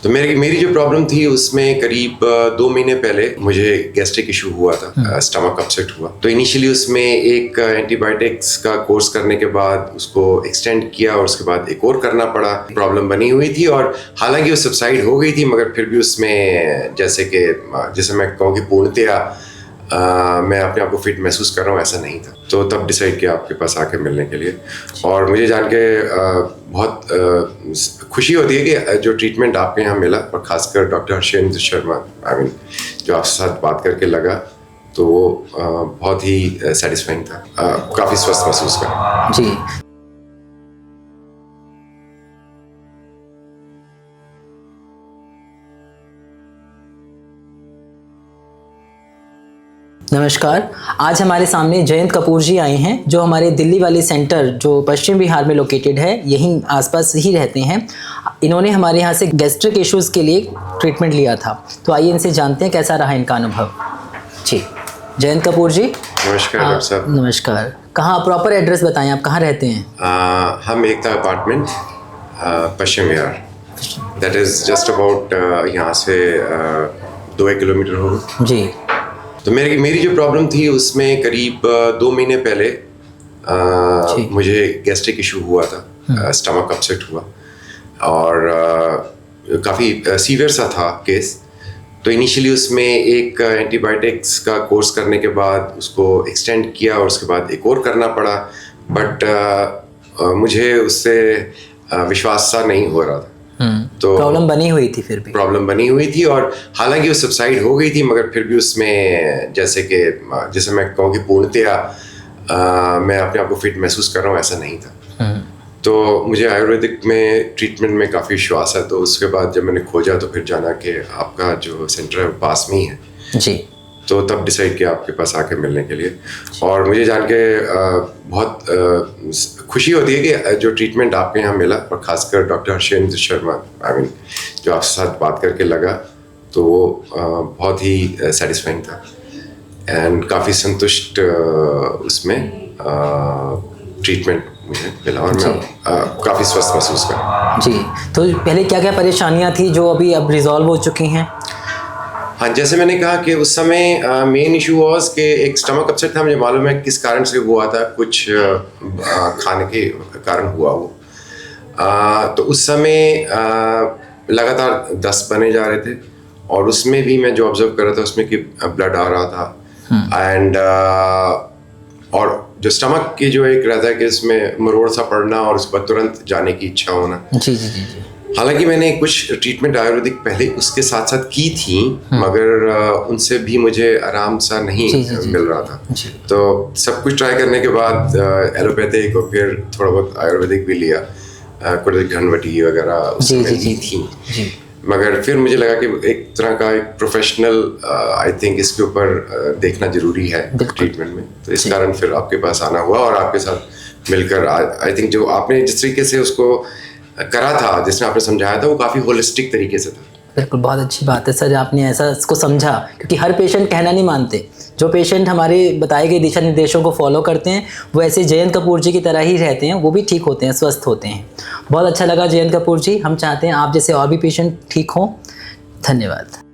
तो मेरी मेरी जो प्रॉब्लम थी उसमें करीब 2 महीने पहले मुझे गैस्ट्रिक इशू हुआ था, स्टमक अपसेट हुआ। तो इनिशियली उसमें एक एंटीबायोटिक्स का कोर्स करने के बाद उसको एक्सटेंड किया और उसके बाद एक और करना पड़ा। प्रॉब्लम बनी हुई थी और हालांकि वो सबसाइड हो गई थी, मगर फिर भी उसमें जैसे मैं कहूँ कि पूर्णतया मैं अपने आप को फिट महसूस कर रहा हूँ, ऐसा नहीं था। तो तब डिसाइड किया आपके पास आके मिलने के लिए। और मुझे जान के बहुत खुशी होती है कि जो ट्रीटमेंट आपके यहाँ मिला, और खासकर डॉक्टर हर्षेंद्र शर्मा, जो आपके साथ बात करके लगा, तो वो बहुत ही सेटिस्फाइंग था। काफ़ी स्वस्थ महसूस कर जी। नमस्कार, आज हमारे सामने जयंत कपूर जी आए हैं, जो हमारे दिल्ली वाले सेंटर जो पश्चिम बिहार में लोकेटेड है, यहीं आसपास ही रहते हैं। इन्होंने हमारे यहाँ से गैस्ट्रिक इश्यूज़ के लिए ट्रीटमेंट लिया था। तो आइए इनसे जानते हैं कैसा रहा इनका अनुभव। जी, जयंत कपूर जी। नमस्कार डॉक्टर साहब। नमस्कार। कहाँ, प्रॉपर एड्रेस बताएं, आप कहाँ रहते हैं? हम Ekta apartment, Paschim Vihar. That is just about यहाँ से 2 किलोमीटर होगा जी। तो मेरी जो प्रॉब्लम थी उसमें करीब 2 महीने पहले मुझे गैस्ट्रिक इशू हुआ था, स्टमक अपसेट हुआ और काफ़ी सीवियर सा था केस। तो इनिशियली उसमें एक एंटीबायोटिक्स का कोर्स करने के बाद उसको एक्सटेंड किया और उसके बाद एक और करना पड़ा, बट मुझे उससे विश्वास सा नहीं हो रहा था। तो प्रॉब्लम बनी हुई थी, फिर भी प्रॉब्लम बनी हुई थी और हालांकि वो सबसाइड हो गई थी, मगर फिर भी उसमें जैसे मैं कहूँ कि पूर्णतया मैं अपने आप को फिट महसूस कर रहा हूँ, ऐसा नहीं था। तो मुझे आयुर्वेदिक में ट्रीटमेंट में काफ़ी विश्वास है। तो उसके बाद जब मैंने खोजा तो फिर जाना कि आपका जो सेंटर है वो पास में ही है जी। तो तब डिसाइड किया आपके पास आके मिलने के लिए। और मुझे जान के बहुत खुशी होती है कि जो ट्रीटमेंट आपके यहाँ मिला, और खासकर डॉक्टर हर्षेंद्र शर्मा, जो आपके साथ बात करके लगा, तो वो बहुत ही सेटिस्फाइंग था एंड काफ़ी संतुष्ट उसमें ट्रीटमेंट मुझे मिला और मैं काफ़ी स्वस्थ महसूस कर रहा हूँ। जी। तो पहले क्या क्या परेशानियाँ थी जो अभी अब रिजॉल्व हो चुकी हैं? हाँ, जैसे मैंने कहा कि उस समय मेन इशू वॉज कि एक स्टमक अपसेट था। मुझे मालूम है किस कारण से हुआ था, कुछ खाने के कारण हुआ वो। तो उस समय लगातार दस्त बने जा रहे थे और उसमें भी मैं जो ऑब्जर्व कर रहा था उसमें कि ब्लड आ रहा था एंड और जो स्टमक की जो एक रहता है कि इसमें मरोड़ सा पड़ना और उस पर तुरंत जाने की इच्छा होना। जी जी जी जी। हालांकि मैंने कुछ ट्रीटमेंट आयुर्वेदिक पहले उसके साथ साथ की थी, मगर उनसे भी मुझे आराम सा नहीं मिल रहा था। तो सब कुछ ट्राई करने के बाद एलोपैथिक और फिर थोड़ा बहुत आयुर्वेदिक भी लिया, कुछ घनवटी वगैरह उसमें ली थी। मगर फिर मुझे लगा कि एक तरह का एक प्रोफेशनल आई थिंक इसके ऊपर देखना जरूरी है ट्रीटमेंट में। तो इस कारण फिर आपके पास आना हुआ और आपके साथ मिलकर आई थिंक जो आपने जिस तरीके से उसको करा था, जिसने आपने समझाया था, वो काफ़ी होलिस्टिक तरीके से था। बिल्कुल, बहुत अच्छी बात है सर, आपने ऐसा इसको समझा, क्योंकि हर पेशेंट कहना नहीं मानते। जो पेशेंट हमारे बताए गए दिशा निर्देशों को फॉलो करते हैं वो ऐसे जयंत कपूर जी की तरह ही रहते हैं, वो भी ठीक होते हैं, स्वस्थ होते हैं। बहुत अच्छा लगा जयंत कपूर जी। हम चाहते हैं आप जैसे और भी पेशेंट ठीक हों। धन्यवाद।